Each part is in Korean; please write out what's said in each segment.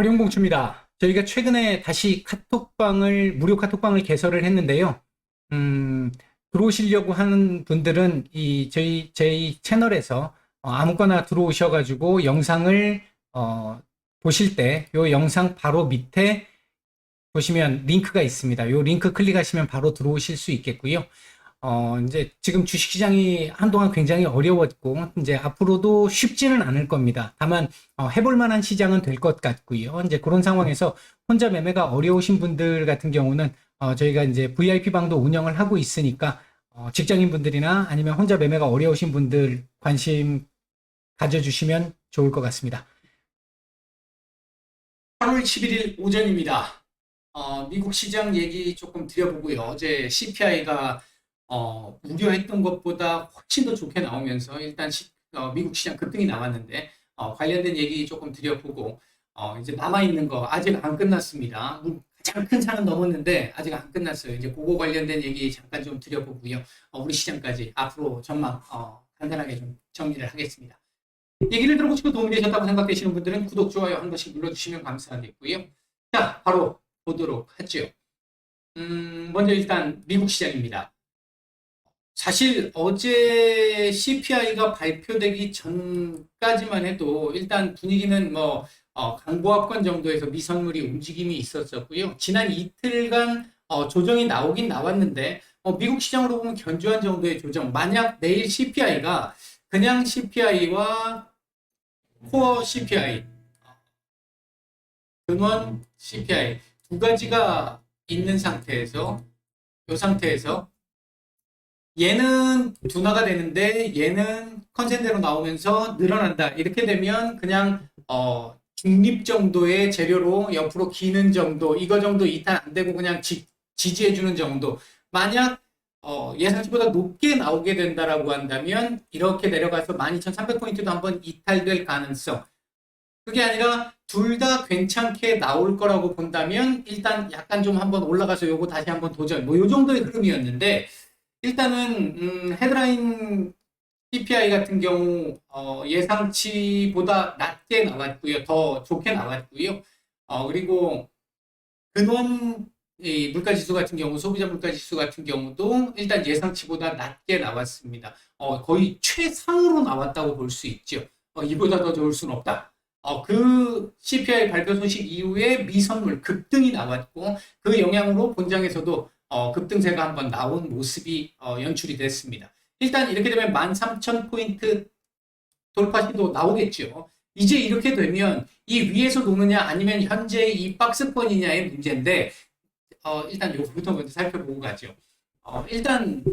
활용공추입니다. 저희가 최근에 다시 무료 카톡방을 개설을 했는데요. 음, 들어오시려고 하는 분들은 저희 채널에서 아무거나 들어오셔가지고 영상을 보실 때 이 영상 바로 밑에 보시면 링크가 있습니다. 이 링크 클릭하시면 바로 들어오실 수 있겠고요. 이제 지금 주식시장이 한동안 굉장히 어려웠고, 이제 앞으로도 쉽지는 않을 겁니다. 다만, 해볼 만한 시장은 될 것 같고요. 이제 그런 상황에서 혼자 매매가 어려우신 분들 같은 경우는, 저희가 이제 VIP 방도 운영을 하고 있으니까, 직장인 분들이나 아니면 혼자 매매가 어려우신 분들 관심 가져주시면 좋을 것 같습니다. 8월 11일 오전입니다. 미국 시장 얘기 조금 드려보고요. 어제 CPI가 우려했던 것보다 훨씬 더 좋게 나오면서 일단 미국 시장 급등이 나왔는데 관련된 얘기 조금 드려보고 이제 남아있는 거 아직 안 끝났습니다. 가장 큰 산은 넘었는데 아직 안 끝났어요. 이제 그거 관련된 얘기 잠깐 좀 드려보고요. 우리 시장까지 앞으로 전망 간단하게 좀 정리를 하겠습니다. 얘기를 들어보시고 도움이 되셨다고 생각되시는 분들은 구독, 좋아요 한 번씩 눌러주시면 감사하겠고요. 자, 바로 보도록 하죠. 먼저 일단 미국 시장입니다. 사실 어제 CPI가 발표되기 전까지만 해도 일단 분위기는 강보합권 정도에서 미선물이 움직임이 있었었고요. 지난 이틀간 조정이 나오긴 나왔는데 미국 시장으로 보면 견조한 정도의 조정. 만약 내일 CPI가 그냥 CPI와 코어 CPI, 근원 CPI 두 가지가 있는 상태에서 이 상태에서 얘는 둔화가 되는데 얘는 컨센대로 나오면서 늘어난다. 이렇게 되면 그냥 중립 정도의 재료로 옆으로 기는 정도, 이거 정도 이탈 안 되고 그냥 지지해주는 정도. 만약 예상치보다 높게 나오게 된다라고 한다면 이렇게 내려가서 12,300포인트도 한번 이탈될 가능성. 그게 아니라 둘 다 괜찮게 나올 거라고 본다면 일단 약간 좀 한번 올라가서 요거 다시 한번 도전. 요 정도의 흐름이었는데 일단은 헤드라인 CPI 같은 경우 예상치보다 낮게 나왔고요. 더 좋게 나왔고요. 그리고 근원 물가지수 같은 경우, 소비자 물가지수 같은 경우도 일단 예상치보다 낮게 나왔습니다. 거의 최상으로 나왔다고 볼 수 있죠. 이보다 더 좋을 수는 없다. 그 CPI 발표 소식 이후에 미선물 급등이 나왔고 그 영향으로 본장에서도 급등세가 한번 나온 모습이 연출이 됐습니다. 일단 이렇게 되면 13,000포인트 돌파 시도 나오겠죠. 이제 이렇게 되면 이 위에서 노느냐 아니면 현재 이 박스권이냐의 문제인데 일단 요거부터 먼저 살펴보고 가죠. 일단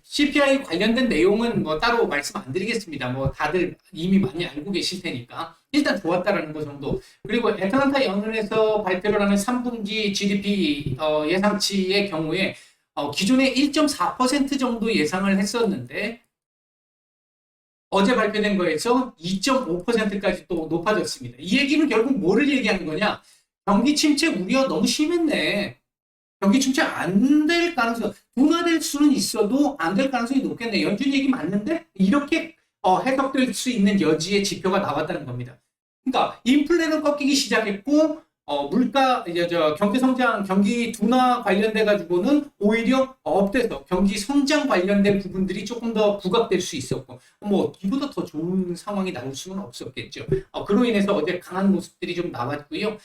CPI 관련된 내용은 따로 말씀 안 드리겠습니다. 다들 이미 많이 알고 계실 테니까 일단 좋았다라는 거 정도. 그리고 애틀랜타 연은에서 발표를 하는 3분기 GDP 예상치의 경우에 기존에 1.4% 정도 예상을 했었는데 어제 발표된 거에서 2.5%까지 또 높아졌습니다. 이 얘기는 결국 뭐를 얘기하는 거냐? 경기 침체 우려 너무 심했네. 경기 침체 안 될 가능성, 둔화될 수는 있어도 안 될 가능성이 높겠네. 연준 얘기 맞는데? 이렇게 해석될 수 있는 여지의 지표가 나왔다는 겁니다. 그러니까 인플레는 꺾이기 시작했고 물가 경제 성장, 경기 둔화 관련돼 가지고는 오히려 업돼서 경기 성장 관련된 부분들이 조금 더 부각될 수 있었고 이보다 더 좋은 상황이 나올 수는 없었겠죠. 그로 인해서 어제 강한 모습들이 좀 나왔고요.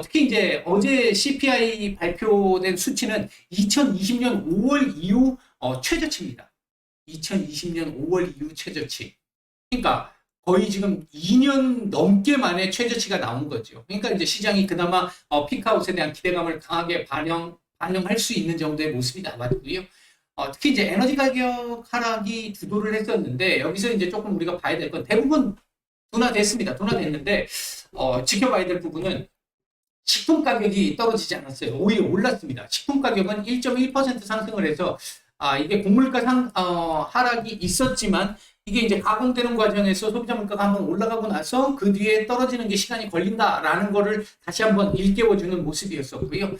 특히 이제 어제 CPI 발표된 수치는 2020년 5월 이후 최저치입니다. 2020년 5월 이후 최저치. 그러니까 거의 지금 2년 넘게 만에 최저치가 나온 거죠. 그러니까 이제 시장이 그나마 피크아웃에 대한 기대감을 강하게 반영할 수 있는 정도의 모습이 나왔고요. 특히 이제 에너지 가격 하락이 주도를 했었는데 여기서 이제 조금 우리가 봐야 될 건 대부분 둔화됐습니다. 둔화됐는데 지켜봐야 될 부분은 식품 가격이 떨어지지 않았어요. 오히려 올랐습니다. 식품 가격은 1.1% 상승을 해서 이게 곡물가 하락이 있었지만 이게 이제 가공되는 과정에서 소비자 물가가 한번 올라가고 나서 그 뒤에 떨어지는 게 시간이 걸린다라는 거를 다시 한번 일깨워주는 모습이었었고요.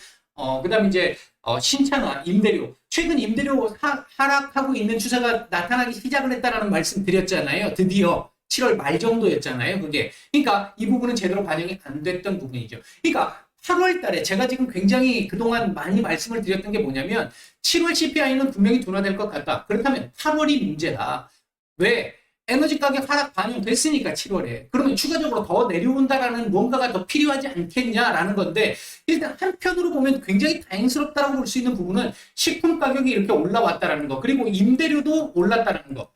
그 다음에 이제 신차나 임대료, 최근 임대료 하락하고 있는 추세가 나타나기 시작을 했다라는 말씀 드렸잖아요. 드디어 7월 말 정도였잖아요. 그게. 그러니까 이 부분은 제대로 반영이 안 됐던 부분이죠. 그러니까 8월 달에 제가 지금 굉장히 그동안 많이 말씀을 드렸던 게 뭐냐면 7월 CPI는 분명히 둔화될 것 같다. 그렇다면 8월이 문제다. 왜? 에너지 가격 하락 반영됐으니까 7월에. 그러면 추가적으로 더 내려온다라는 뭔가가 더 필요하지 않겠냐라는 건데 일단 한편으로 보면 굉장히 다행스럽다라고 볼 수 있는 부분은 식품 가격이 이렇게 올라왔다라는 거 그리고 임대료도 올랐다라는 거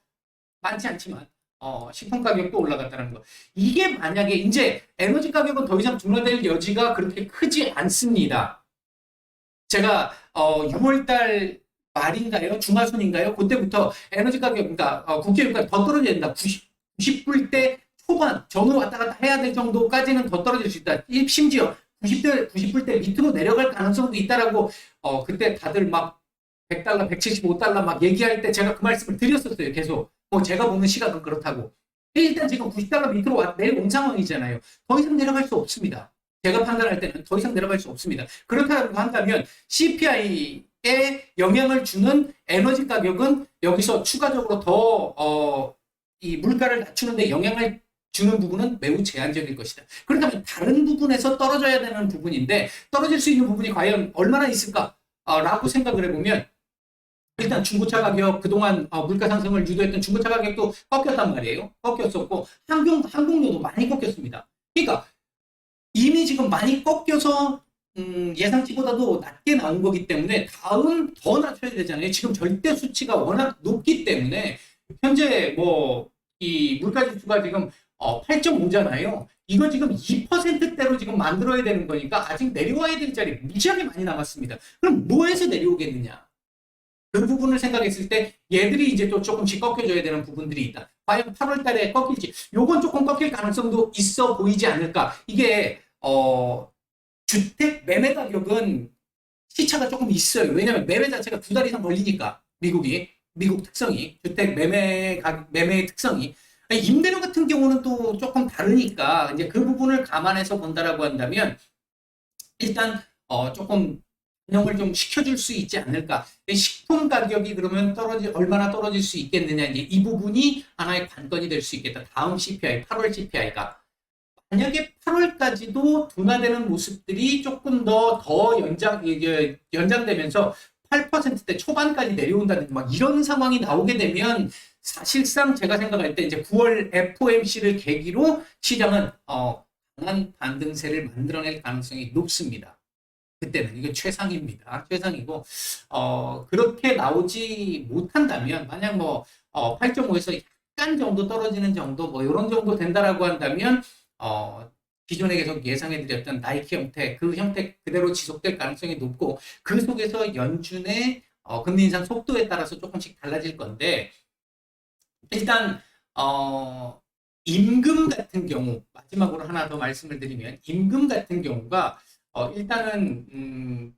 많지 않지만 식품 가격도 올라갔다는 거. 이게 만약에 이제 에너지 가격은 더 이상 둔화될 여지가 그렇게 크지 않습니다. 제가 6월달 말인가요? 중하순인가요? 그때부터 에너지 가격, 그러니까 국제유가가 더 떨어져야 된다. 90불대 초반 전후 왔다 갔다 해야 될 정도까지는 더 떨어질 수 있다. 심지어 90불대 밑으로 내려갈 가능성도 있다라고 그때 다들 막 100달러, 175달러 막 얘기할 때 제가 그 말씀을 드렸었어요. 계속. 제가 보는 시각은 그렇다고. 일단 지금 90달러 밑으로 내려온 상황이잖아요. 더 이상 내려갈 수 없습니다. 제가 판단할 때는 더 이상 내려갈 수 없습니다. 그렇다고 한다면 CPI에 영향을 주는 에너지 가격은 여기서 추가적으로 더 이 물가를 낮추는 데 영향을 주는 부분은 매우 제한적일 것이다. 그렇다면 다른 부분에서 떨어져야 되는 부분인데 떨어질 수 있는 부분이 과연 얼마나 있을까? 라고 생각을 해보면 일단 중고차 가격 그동안 물가 상승을 유도했던 중고차 가격도 꺾였단 말이에요. 꺾였었고 항공료도 많이 꺾였습니다. 그러니까 이미 지금 많이 꺾여서 예상치보다도 낮게 나온 거기 때문에 다음 더 낮춰야 되잖아요. 지금 절대 수치가 워낙 높기 때문에 현재 뭐 이 물가 지수가 지금 8.5잖아요. 이거 지금 2%대로 지금 만들어야 되는 거니까 아직 내려와야 될 자리 무지하게 많이 남았습니다. 그럼 뭐해서 내려오겠느냐? 그 부분을 생각했을 때 얘들이 이제 또 조금씩 꺾여줘야 되는 부분들이 있다. 과연 8월 달에 꺾일지 요건 조금 꺾일 가능성도 있어 보이지 않을까. 이게 주택 매매 가격은 시차가 조금 있어요. 왜냐하면 매매 자체가 2달 이상 걸리니까 미국 특성이 주택 매매의 특성이 임대료 같은 경우는 또 조금 다르니까 이제 그 부분을 감안해서 본다라고 한다면 일단 조금 반영을 좀 시켜줄 수 있지 않을까. 식품 가격이 그러면 얼마나 떨어질 수 있겠느냐. 이제 이 부분이 하나의 관건이 될 수 있겠다. 다음 CPI, 8월 CPI가. 만약에 8월까지도 둔화되는 모습들이 조금 더 연장되면서 8%대 초반까지 내려온다든지 막 이런 상황이 나오게 되면 사실상 제가 생각할 때 이제 9월 FOMC를 계기로 시장은 강한 반등세를 만들어낼 가능성이 높습니다. 그때는 이게 최상입니다. 최상이고 그렇게 나오지 못한다면 만약 뭐 8.5에서 약간 정도 떨어지는 정도 뭐 이런 정도 된다라고 한다면 기존에 계속 예상해드렸던 나이키 형태 그 형태 그대로 지속될 가능성이 높고 그 속에서 연준의 금리 인상 속도에 따라서 조금씩 달라질 건데 일단 임금 같은 경우 마지막으로 하나 더 말씀을 드리면 임금 같은 경우가 일단은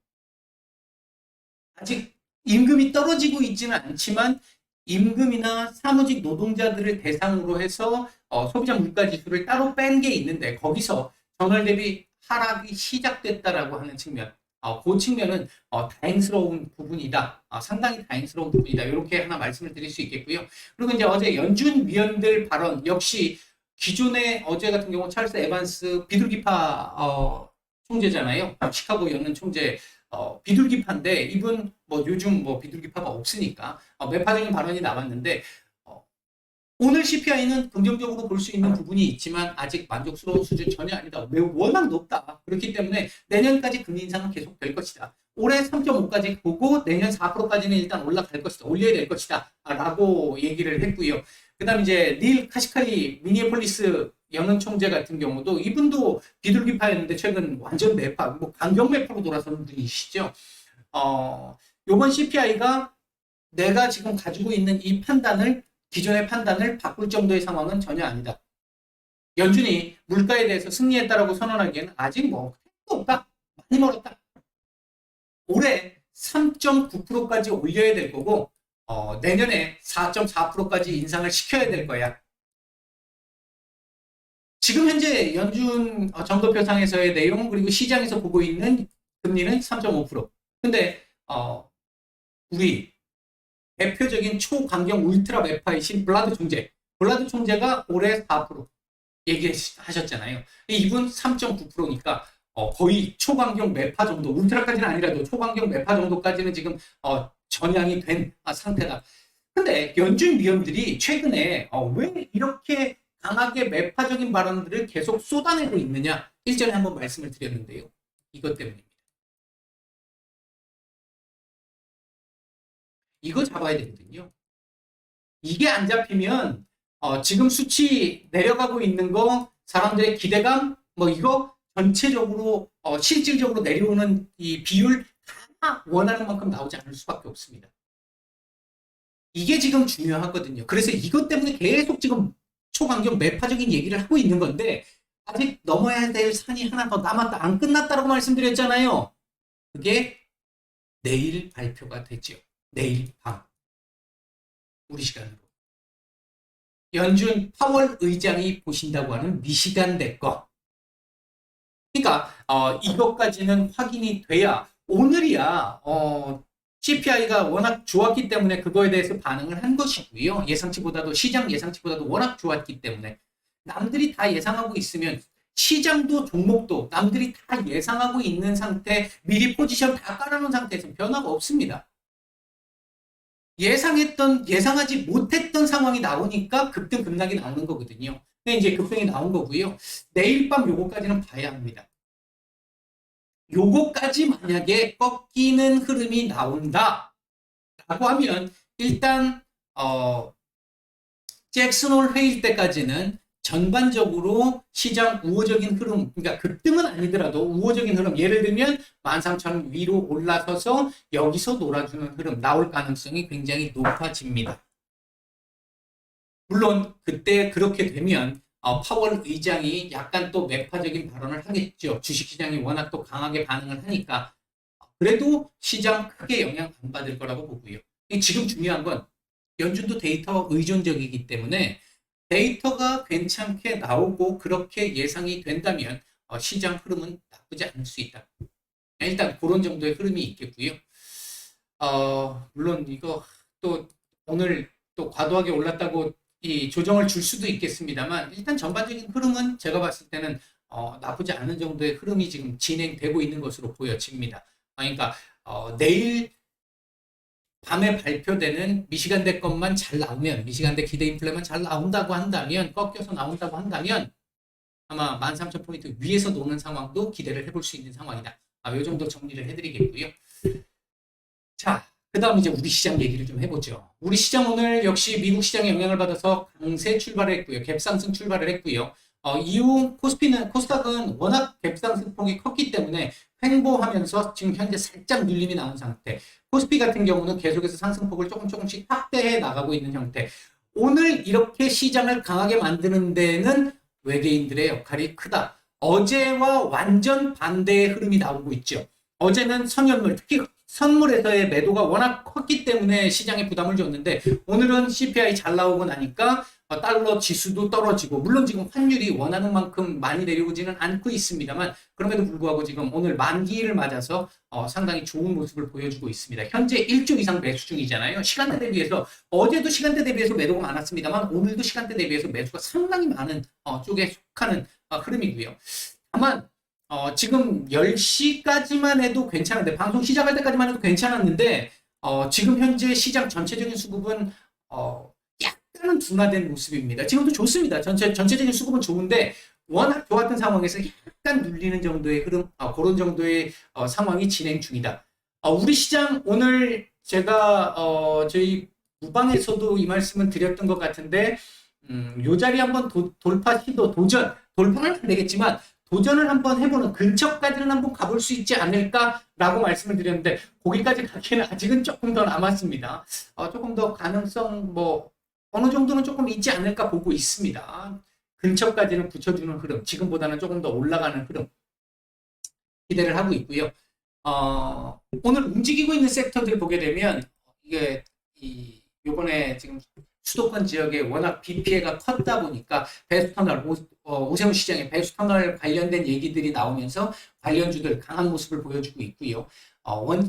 아직 임금이 떨어지고 있지는 않지만 임금이나 사무직 노동자들을 대상으로 해서 소비자 물가 지수를 따로 뺀 게 있는데 거기서 전월 대비 하락이 시작됐다라고 하는 측면, 그 측면은 다행스러운 부분이다. 상당히 다행스러운 부분이다. 이렇게 하나 말씀을 드릴 수 있겠고요. 그리고 이제 어제 연준 위원들 발언 역시 기존에 어제 같은 경우 찰스 에반스 비둘기파 총재잖아요. 시카고 연은 총재 비둘기파인데 이분 뭐 요즘 뭐 비둘기파가 없으니까 매파적인 발언이 나왔는데 오늘 CPI는 긍정적으로 볼 수 있는 부분이 있지만 아직 만족스러운 수준 전혀 아니다. 매우 워낙 높다. 그렇기 때문에 내년까지 금리 인상은 계속 될 것이다. 올해 3.5까지 보고 내년 4%까지는 일단 올라갈 것이다. 올려야 될 것이다. 라고 얘기를 했고요. 그 다음 이제 닐 카시카리 미니애폴리스 연은 총재 같은 경우도 이분도 비둘기파였는데 최근 완전 매파, 뭐 강경 매파로 돌아서는 분이시죠. 요번 CPI가 내가 지금 가지고 있는 이 기존의 판단을 바꿀 정도의 상황은 전혀 아니다. 연준이 물가에 대해서 승리했다라고 선언하기에는 아직 뭐 택도 없다. 많이 멀었다. 올해 3.9%까지 올려야 될 거고 내년에 4.4%까지 인상을 시켜야 될 거야. 지금 현재 연준 정도표상에서의 내용 그리고 시장에서 보고 있는 금리는 3.5%. 근데 우리 대표적인 초강경 울트라 매파이신 블라드 총재 볼라드 총재가 올해 4% 얘기하셨잖아요. 이분 3.9%니까 거의 초강경 매파 정도, 울트라까지는 아니라도 초강경 매파 정도까지는 지금 전향이 된 상태다. 근데 연준 위원들이 최근에 왜 이렇게 강하게 매파적인 발언들을 계속 쏟아내고 있느냐, 일전에 한번 말씀을 드렸는데요. 이것 때문입니다. 이거 잡아야 되거든요. 이게 안 잡히면 지금 수치 내려가고 있는 거, 사람들의 기대감, 뭐 이거 전체적으로 실질적으로 내려오는 이 비율 다 원하는 만큼 나오지 않을 수밖에 없습니다. 이게 지금 중요하거든요. 그래서 이것 때문에 계속 지금 초강경 매파적인 얘기를 하고 있는 건데, 아직 넘어야 될 산이 하나 더 남았다, 안 끝났다라고 말씀드렸잖아요. 그게 내일 발표가 되죠. 내일 밤, 우리 시간으로. 연준 파월 의장이 보신다고 하는 미시간 대거. 그러니까 이것까지는 확인이 돼야, 오늘이야 CPI가 워낙 좋았기 때문에 그거에 대해서 반응을 한 것이고요. 예상치보다도, 시장 예상치보다도 워낙 좋았기 때문에 남들이 다 예상하고 있으면, 시장도 종목도 남들이 다 예상하고 있는 상태, 미리 포지션 다 깔아놓은 상태에서 변화가 없습니다. 예상하지 못했던 상황이 나오니까 급등 급락이 나오는 거거든요. 근데 이제 급등이 나온 거고요. 내일 밤 요거까지는 봐야 합니다. 요거까지 만약에 꺾이는 흐름이 나온다 라고 하면, 일단 잭슨홀 회의 때까지는 전반적으로 시장 우호적인 흐름, 그러니까 급등은 아니더라도 우호적인 흐름, 예를 들면 13,000 위로 올라서서 여기서 놀아주는 흐름 나올 가능성이 굉장히 높아집니다. 물론 그때 그렇게 되면 파월 의장이 약간 또 매파적인 발언을 하겠죠. 주식시장이 워낙 또 강하게 반응을 하니까. 그래도 시장 크게 영향 안 받을 거라고 보고요. 지금 중요한 건 연준도 데이터 의존적이기 때문에 데이터가 괜찮게 나오고 그렇게 예상이 된다면 시장 흐름은 나쁘지 않을 수 있다. 일단 그런 정도의 흐름이 있겠고요. 물론 이거 또 오늘 또 과도하게 올랐다고 이 조정을 줄 수도 있겠습니다만, 일단 전반적인 흐름은 제가 봤을 때는 나쁘지 않은 정도의 흐름이 지금 진행되고 있는 것으로 보여집니다. 그러니까 내일 밤에 발표되는 미시간대 것만 잘 나오면, 미시간대 기대 인플레만 잘 나온다고 한다면, 꺾여서 나온다고 한다면 아마 13,000포인트 위에서 노는 상황도 기대를 해볼 수 있는 상황이다. 이 정도 정리를 해드리겠고요. 자, 그 다음 이제 우리 시장 얘기를 좀 해보죠. 우리 시장 오늘 역시 미국 시장의 영향을 받아서 강세 출발을 했고요. 갭상승 출발을 했고요. 이후 코스닥은 워낙 갭상승폭이 컸기 때문에 횡보하면서 지금 현재 살짝 눌림이 나온 상태. 코스피 같은 경우는 계속해서 상승폭을 조금씩 확대해 나가고 있는 형태. 오늘 이렇게 시장을 강하게 만드는 데는 외계인들의 역할이 크다. 어제와 완전 반대의 흐름이 나오고 있죠. 어제는 선연물, 특히 선물에서의 매도가 워낙 컸기 때문에 시장에 부담을 줬는데, 오늘은 CPI 잘 나오고 나니까 달러 지수도 떨어지고, 물론 지금 환율이 원하는 만큼 많이 내려오지는 않고 있습니다만, 그럼에도 불구하고 지금 오늘 만기를 맞아서 상당히 좋은 모습을 보여주고 있습니다. 현재 1조 이상 매수 중이잖아요. 시간대 대비해서, 어제도 시간대 대비해서 매도가 많았습니다만 오늘도 시간대 대비해서 매수가 상당히 많은 쪽에 속하는 흐름이고요. 다만 지금 10시까지만 해도 괜찮은데, 방송 시작할 때까지만 해도 괜찮았는데 지금 현재 시장 전체적인 수급은 약간은 둔화된 모습입니다. 지금도 좋습니다. 전체적인 수급은 좋은데 워낙 좋았던 상황에서 약간 눌리는 정도의 흐름, 그런 정도의 상황이 진행 중이다. 우리 시장 오늘 제가 저희 무방에서도 이 말씀을 드렸던 것 같은데, 요 자리 한번 돌파 시도, 돌파는 안 되겠지만 도전을 한번 해보는, 근처까지는 한번 가볼 수 있지 않을까라고 말씀을 드렸는데, 거기까지 가기에는 아직은 조금 더 남았습니다. 조금 더 가능성 어느 정도는 조금 있지 않을까 보고 있습니다. 근처까지는 붙여주는 흐름, 지금보다는 조금 더 올라가는 흐름 기대를 하고 있고요. 오늘 움직이고 있는 섹터들 보게 되면, 이게 요번에 지금 수도권 지역에 워낙 비 피해가 컸다 보니까 배수터널, 오세훈 시장의 배수터널 관련된 얘기들이 나오면서 관련주들 강한 모습을 보여주고 있고요.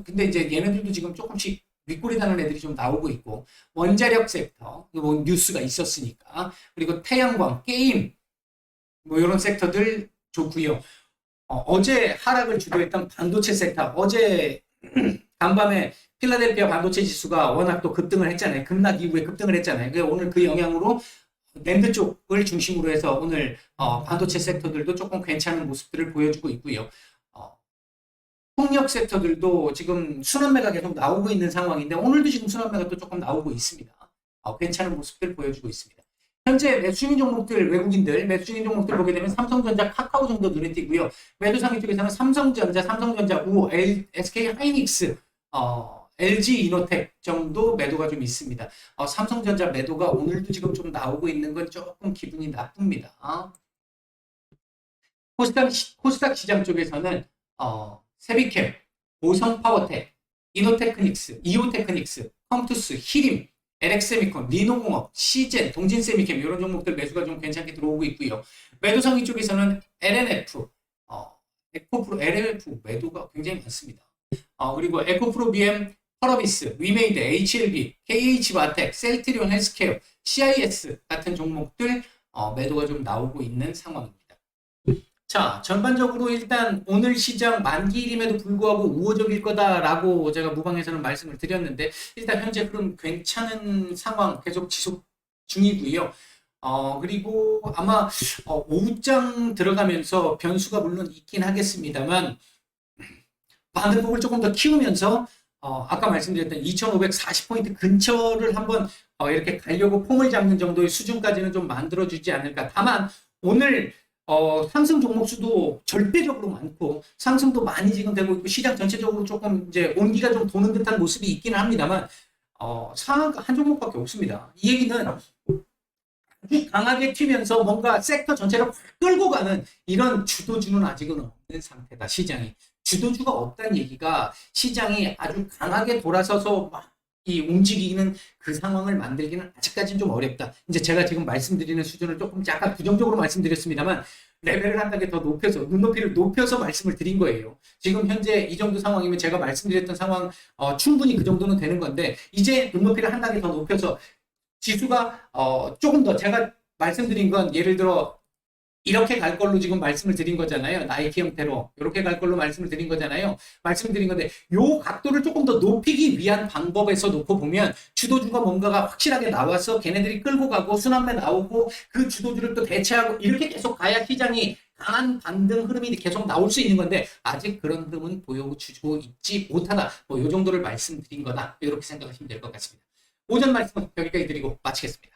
근데 이제 얘네들도 지금 조금씩 윗골이 다는 애들이 좀 나오고 있고, 원자력 섹터, 뭐 뉴스가 있었으니까, 그리고 태양광, 게임, 뭐 이런 섹터들 좋고요. 어제 하락을 주도했던 반도체 섹터, 어제 간밤에 필라델피아 반도체 지수가 워낙 또 급등을 했잖아요. 급락 이후에 급등을 했잖아요. 그래서 오늘 그 영향으로 랜드 쪽을 중심으로 해서 오늘 반도체 섹터들도 조금 괜찮은 모습들을 보여주고 있고요. 폭력 섹터들도 지금 순환매가 계속 나오고 있는 상황인데 오늘도 지금 순환매가 또 조금 나오고 있습니다. 괜찮은 모습들 보여주고 있습니다. 현재 매수 중인 종목들, 외국인들 매수 중인 종목들 보게 되면 삼성전자, 카카오 정도 눈에 띄고요. 매도 상위 쪽에서는 삼성전자, 우, SK 하이닉스, LG 이노텍 정도 매도가 좀 있습니다. 삼성전자 매도가 오늘도 지금 좀 나오고 있는 건 조금 기분이 나쁩니다. 코스닥 시장 쪽에서는 세비캠, 보성파워텍, 이노테크닉스, 이오테크닉스, 컴투스, 히림, LX세미콘, 리노공업, 시젠, 동진세미캠 이런 종목들 매수가 좀 괜찮게 들어오고 있고요. 매도 상위 쪽에서는 LNF, 에코프로, LNF 매도가 굉장히 많습니다. 그리고 에코프로 BM, 펄어비스, 위메이드, HLB, KH바텍, 셀트리온 헬스케어, CIS 같은 종목들 매도가 좀 나오고 있는 상황입니다. 자, 전반적으로 일단 오늘 시장 만기일임에도 불구하고 우호적일 거다라고 제가 무방에서는 말씀을 드렸는데 일단 현재 그런 괜찮은 상황 계속 지속 중이고요. 그리고 아마 오후장 들어가면서 변수가 물론 있긴 하겠습니다만 반등폭을 조금 더 키우면서 아까 말씀드렸던 2540포인트 근처를 한번 이렇게 가려고 폼을 잡는 정도의 수준까지는 좀 만들어주지 않을까. 다만 오늘 상승 종목 수도 절대적으로 많고 상승도 많이 지금 되고 있고 시장 전체적으로 조금 이제 온기가 좀 도는 듯한 모습이 있기는 합니다만 상한가 한 종목밖에 없습니다. 이 얘기는 강하게 튀면서 뭔가 섹터 전체를 확 끌고 가는 이런 주도주는 아직은 없는 상태다. 시장이 주도주가 없다는 얘기가 시장이 아주 강하게 돌아서서 막 이 움직이는 그 상황을 만들기는 아직까지는 좀 어렵다. 이제 제가 지금 말씀드리는 수준을 조금 약간 부정적으로 말씀드렸습니다만 레벨을 한 단계 더 높여서 눈높이를 높여서 말씀을 드린 거예요. 지금 현재 이 정도 상황이면 제가 말씀드렸던 상황 충분히 그 정도는 되는 건데 이제 눈높이를 한 단계 더 높여서 지수가 조금 더 제가 말씀드린 건 예를 들어 이렇게 갈 걸로 지금 말씀을 드린 거잖아요. 나이키 형태로 이렇게 갈 걸로 말씀을 드린 거잖아요. 말씀드린 건데 요 각도를 조금 더 높이기 위한 방법에서 놓고 보면 주도주가 뭔가가 확실하게 나와서 걔네들이 끌고 가고 순환매 나오고 그 주도주를 또 대체하고 이렇게 계속 가야 시장이 강한 반등 흐름이 계속 나올 수 있는 건데 아직 그런 흐름은 보여주고 있지 못하다. 뭐 요 정도를 말씀드린 거다. 이렇게 생각하시면 될 것 같습니다. 오전 말씀은 여기까지 드리고 마치겠습니다.